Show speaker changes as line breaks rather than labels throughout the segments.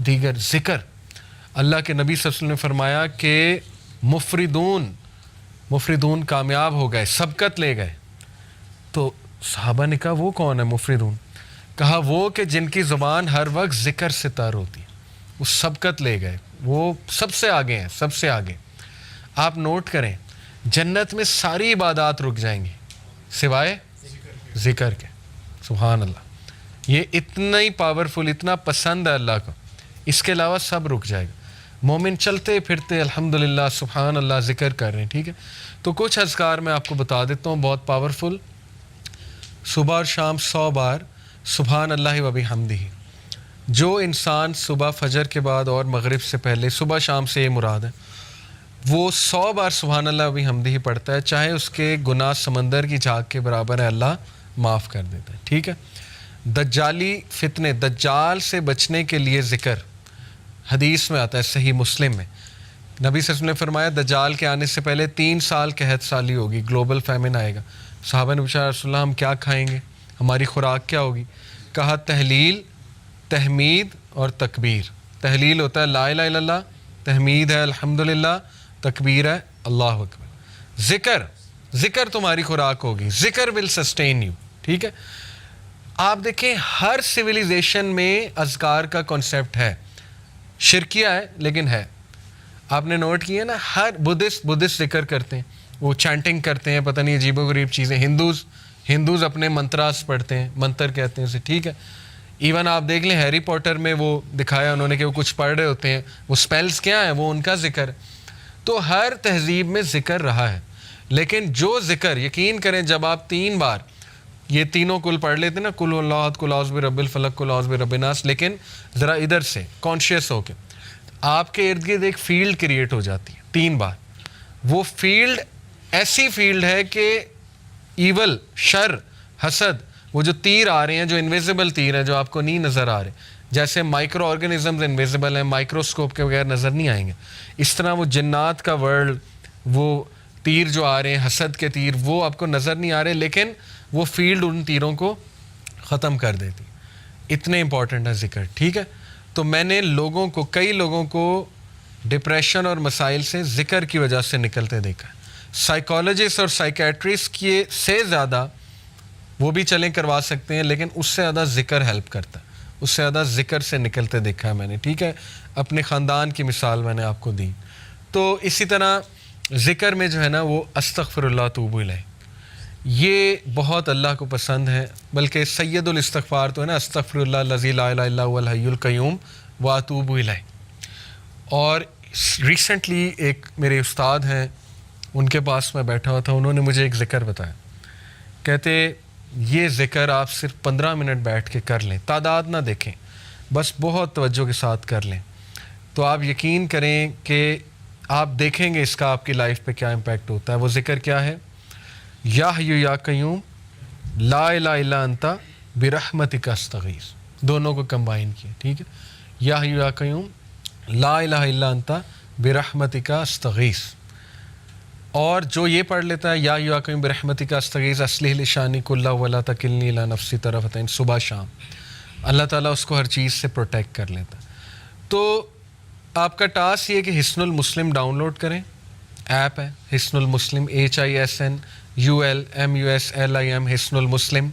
دیگر ذکر. اللہ کے نبی صلی اللہ علیہ وسلم نے فرمایا کہ مفردون کامیاب ہو گئے, سبقت لے گئے. تو صحابہ نے کہا وہ کون ہے مفردون؟ کہا وہ کہ جن کی زبان ہر وقت ذکر سے تر ہوتی ہے, وہ سبقت لے گئے, وہ سب سے آگے ہیں, سب سے آگے. آپ نوٹ کریں, جنت میں ساری عبادات رک جائیں گی سوائے ذکر کے. سبحان اللہ, یہ اتنا ہی پاورفل, اتنا پسند ہے اللہ کو, اس کے علاوہ سب رک جائے گا. مومن چلتے پھرتے الحمدللہ سبحان اللہ ذکر کر رہے ہیں. ٹھیک ہے, تو کچھ اذکار میں آپ کو بتا دیتا ہوں بہت پاورفل. صبح اور شام 100 بار سبحان اللہ و بحمدہ. جو انسان صبح فجر کے بعد اور مغرب سے پہلے, صبح شام سے یہ مراد ہے, وہ 100 بار سبحان اللہ و بحمدہ پڑھتا ہے, چاہے اس کے گناہ سمندر کی جھاگ کے برابر ہے, اللہ معاف کر دیتا ہے. ٹھیک ہے. دجالی فتنے, دجال سے بچنے کے لیے ذکر, حدیث میں آتا ہے صحیح مسلم میں, نبی صلی اللہ علیہ وسلم نے فرمایا دجال کے آنے سے پہلے 3 سال قحط سالی ہوگی, گلوبل فیمن آئے گا. صحابہ نے پوچھا رسول اللہ ہم کیا کھائیں گے, ہماری خوراک کیا ہوگی؟ کہا تحلیل, تحمید اور تکبیر. تحلیل ہوتا ہے لا الہ الا اللہ, تحمید ہے الحمدللہ, تکبیر ہے اللہ اکبر. ذکر تمہاری خوراک ہوگی, ذکر ول سسٹین یو. ٹھیک ہے. آپ دیکھیں ہر سویلائزیشن میں اذکار کا کنسیپٹ ہے, شرکیہ ہے لیکن ہے. آپ نے نوٹ کیا نا, ہر بدھسٹ ذکر کرتے ہیں, وہ چانٹنگ کرتے ہیں, پتہ نہیں عجیب و غریب چیزیں. ہندوز اپنے منتراس پڑھتے ہیں, منتر کہتے ہیں اسے. ٹھیک ہے. ایون آپ دیکھ لیں ہیری پوٹر میں وہ دکھایا انہوں نے کہ وہ کچھ پڑھ رہے ہوتے ہیں, وہ سپیلز کیا ہیں, وہ ان کا ذکر. تو ہر تہذیب میں ذکر رہا ہے, لیکن جو ذکر یقین کریں جب آپ 3 بار یہ تینوں کل پڑھ لیتے نا, کل اللہ احد, کل اعوذ برب الفلق, کل اعوذ برب الناس, لیکن ذرا ادھر سے کانشیس ہو کے آپ کے ارد گرد ایک فیلڈ کریٹ ہو جاتی ہے 3 بار. وہ فیلڈ ایسی فیلڈ ہے کہ ایول, شر, حسد, وہ جو تیر آ رہے ہیں, جو انویزیبل تیر ہیں جو آپ کو نہیں نظر آ رہے, جیسے مائکرو آرگنزمز انویزیبل ہیں, مائکروسکوپ کے بغیر نظر نہیں آئیں گے, اس طرح وہ جنات کا ورلڈ, وہ تیر جو آ رہے ہیں حسد کے تیر, وہ آپ کو نظر نہیں آ رہے, لیکن وہ فیلڈ ان تیروں کو ختم کر دیتی. اتنے امپورٹنٹ ہے ذکر. ٹھیک ہے. تو میں نے کئی لوگوں کو ڈپریشن اور مسائل سے ذکر کی وجہ سے نکلتے دیکھا. سائیکالوجسٹ اور سائیکیٹرسٹ کی سے زیادہ وہ بھی چلیں کروا سکتے ہیں, لیکن اس سے زیادہ ذکر ہیلپ کرتا ہے, اس سے زیادہ ذکر سے نکلتے دیکھا ہے میں نے. ٹھیک ہے. اپنے خاندان کی مثال میں نے آپ کو دی. تو اسی طرح ذکر میں جو ہے نا وہ استغفر اللہ توب الیہ, یہ بہت اللہ کو پسند ہے. بلکہ سید الاستغفار تو ہے نا, استغفر اللہ الذی لا الہ الا هو الحی القیوم واتوب الیہ. اور ریسنٹلی ایک میرے استاد ہیں, ان کے پاس میں بیٹھا ہوا تھا, انہوں نے مجھے ایک ذکر بتایا. کہتے یہ ذکر آپ صرف 15 منٹ بیٹھ کے کر لیں, تعداد نہ دیکھیں, بس بہت توجہ کے ساتھ کر لیں, تو آپ یقین کریں کہ آپ دیکھیں گے اس کا آپ کی لائف پہ کیا امپیکٹ ہوتا ہے. وہ ذکر کیا ہے؟ یا حی یا قیوم لا الہ الا انت برحمتک استغیث. دونوں کو کمبائن کیا. ٹھیک ہے. یا حی یا قیوم لا الہ الا انت برحمتک استغیث. اور جو یہ پڑھ لیتا ہے یا حی یا قیوم برحمتک استغیث اصلح لی شانی کلہ ولا تکلنی الی نفسی طرفۃ عین, صبح شام, اللہ تعالیٰ اس کو ہر چیز سے پروٹیکٹ کر لیتا ہے. تو آپ کا ٹاسک یہ کہ حصن المسلم ڈاؤن لوڈ کریں, ایپ ہے حصن المسلم, HISNULMUSLIM, حصن المسلم.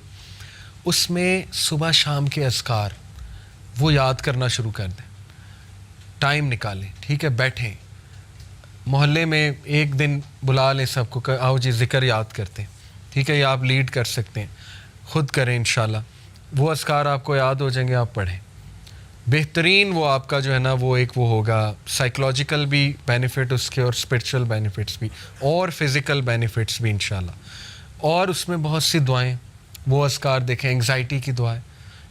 اس میں صبح شام کے اذکار وہ یاد کرنا شروع کر دیں, ٹائم نکالیں. ٹھیک ہے. بیٹھیں, محلے میں ایک دن بلا لیں سب کو کہ آؤ جی ذکر یاد کرتے ہیں. ٹھیک ہے. یا آپ لیڈ کر سکتے ہیں, خود کریں انشاءاللہ. وہ اذکار آپ کو یاد ہو جائیں گے, آپ پڑھیں. بہترین وہ آپ کا جو ہے نا وہ ایک وہ ہوگا, سائیکلوجیکل بھی بینیفٹ اس کے, اور اسپرچول بینیفٹس بھی, اور فزیکل بینیفٹس بھی انشاءاللہ. اور اس میں بہت سی دعائیں, وہ اذکار دیکھیں. انگزائٹی کی دعائیں.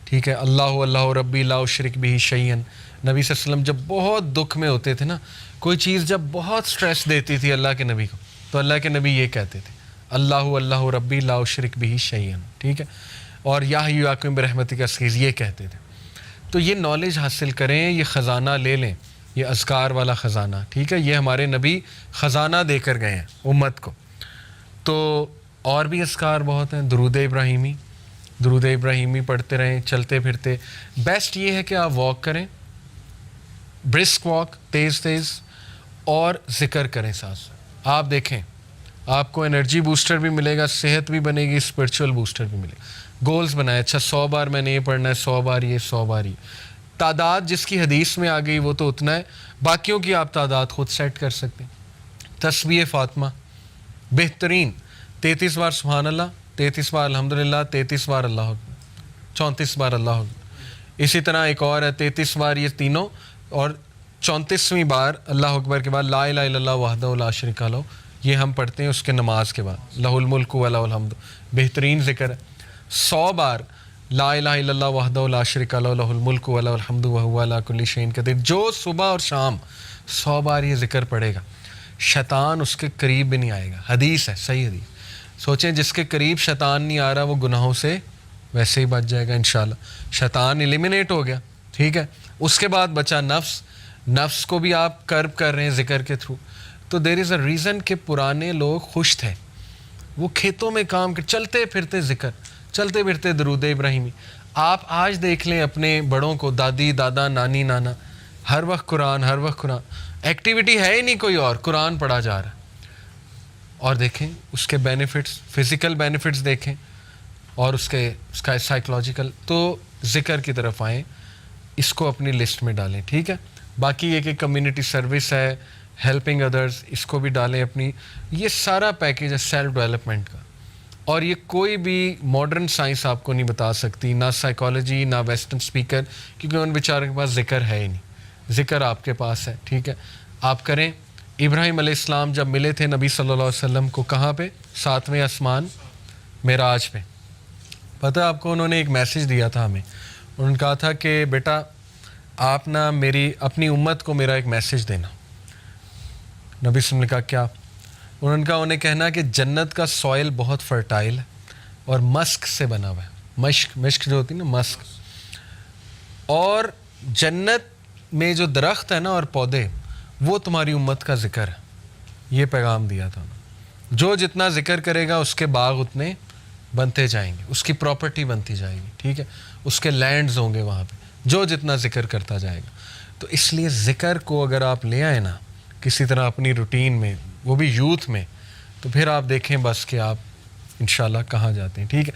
ٹھیک ہے. اللہ ربی لا اشرک بہ شیئا. نبی صلی اللہ علیہ وسلم جب بہت دکھ میں ہوتے تھے نا, کوئی چیز جب بہت سٹریس دیتی تھی اللہ کے نبی کو, تو اللہ کے نبی یہ کہتے تھے اللہ ربی لا اشرک بہ شیئا. ٹھیک ہے. اور یا حی یا قیوم برحمتک استغیث یہ کہتے تھے. تو یہ نالج حاصل کریں, یہ خزانہ لے لیں, یہ اذکار والا خزانہ. ٹھیک ہے. یہ ہمارے نبی خزانہ دے کر گئے ہیں امت کو. تو اور بھی اذکار بہت ہیں. درود ابراہیمی پڑھتے رہیں چلتے پھرتے. بیسٹ یہ ہے کہ آپ واک کریں, برسک واک تیز تیز اور ذکر کریں ساتھ ساتھ. آپ دیکھیں آپ کو انرجی بوسٹر بھی ملے گا, صحت بھی بنے گی, اسپرچول بوسٹر بھی ملے گا. گولز بنائے, اچھا 100 بار میں نے یہ پڑھنا ہے, 100 بار یہ, 100 بار یہ. تعداد جس کی حدیث میں آ گئی وہ تو اتنا ہے, باقیوں کی آپ تعداد خود سیٹ کر سکتے ہیں. تسبیح فاطمہ بہترین 33 بار سبحان اللہ, 33 بار الحمدللہ, 33 بار اللہ اکبر, 34 بار اللہ اکبر. اسی طرح ایک اور ہے 33 بار یہ تینوں, اور 34ویں بار اللہ اکبر کے بعد لا الہ الا اللہ وحدہ لا شریک لہ, یہ ہم پڑھتے ہیں اس کے نماز کے بعد. لہ الملک و لہ الحمد بہترین ذکر ہے. 100 بار لا الہ الا اللہ وحدہ لا شریک لہ لہ الملک و لہ الحمد وہو علی کل شیء قدیر. جو صبح اور شام 100 بار یہ ذکر پڑھے گا, شیطان اس کے قریب بھی نہیں آئے گا. حدیث ہے, صحیح حدیث. سوچیں جس کے قریب شیطان نہیں آ رہا وہ گناہوں سے ویسے ہی بچ جائے گا انشاءاللہ. شیطان ایلیمینیٹ ہو گیا, ٹھیک ہے. اس کے بعد بچا نفس. نفس کو بھی آپ کرب کر رہے ہیں ذکر کے تھرو. تو دیر از اے ریزن کہ پرانے لوگ خوش تھے, وہ کھیتوں میں کام کر, چلتے پھرتے ذکر, چلتے پھرتے درود ابراہیمی. آپ آج دیکھ لیں اپنے بڑوں کو, دادی دادا نانی نانا, ہر وقت قرآن, ہر وقت قرآن, ایکٹیویٹی ہے ہی نہیں کوئی اور, قرآن پڑھا جا رہا ہے. اور دیکھیں اس کے بینیفٹس, فزیکل بینیفٹس دیکھیں, اور اس کا سائیکلوجیکل. تو ذکر کی طرف آئیں, اس کو اپنی لسٹ میں ڈالیں, ٹھیک ہے. باقی یہ کہ کمیونٹی سروس ہے, ہیلپنگ ادرس, اس کو بھی ڈالیں اپنی. یہ سارا پیکیج ہے سیلف ڈیولپمنٹ کا, اور یہ کوئی بھی ماڈرن سائنس آپ کو نہیں بتا سکتی, نہ سائیکالوجی نہ ویسٹرن اسپیکر, کیونکہ ان بیچاروں کے پاس ذکر ہے ہی نہیں. ذکر آپ کے پاس ہے, ٹھیک ہے, آپ کریں. ابراہیم علیہ السلام جب ملے تھے نبی صلی اللہ علیہ وسلم کو, کہاں پہ؟ 7ویں آسمان معراج پہ. پتہ آپ کو انہوں نے ایک میسیج دیا تھا ہمیں. انہوں نے کہا تھا کہ بیٹا آپ نا میری اپنی امت کو میرا ایک میسیج دینا. نبی صلی اللہ علیہ وسلم نے کہا کیا؟ انہوں نے کہا انہیں کہنا کہ جنت کا سوئل بہت فرٹائل ہے اور مسک سے بنا ہوا ہے. مشک جو ہوتی ہے نا, مسک. اور جنت میں جو درخت ہے نا اور پودے, وہ تمہاری امت کا ذکر ہے. یہ پیغام دیا تھا. جو جتنا ذکر کرے گا اس کے باغ اتنے بنتے جائیں گے, اس کی پراپرٹی بنتی جائے گی, ٹھیک ہے. اس کے لینڈز ہوں گے وہاں پہ, جو جتنا ذکر کرتا جائے گا. تو اس لیے ذکر کو اگر آپ لے آئیں نا کسی طرح اپنی روٹین میں, وہ بھی یوتھ میں, تو پھر آپ دیکھیں بس کہ آپ انشاءاللہ کہاں جاتے ہیں, ٹھیک ہے.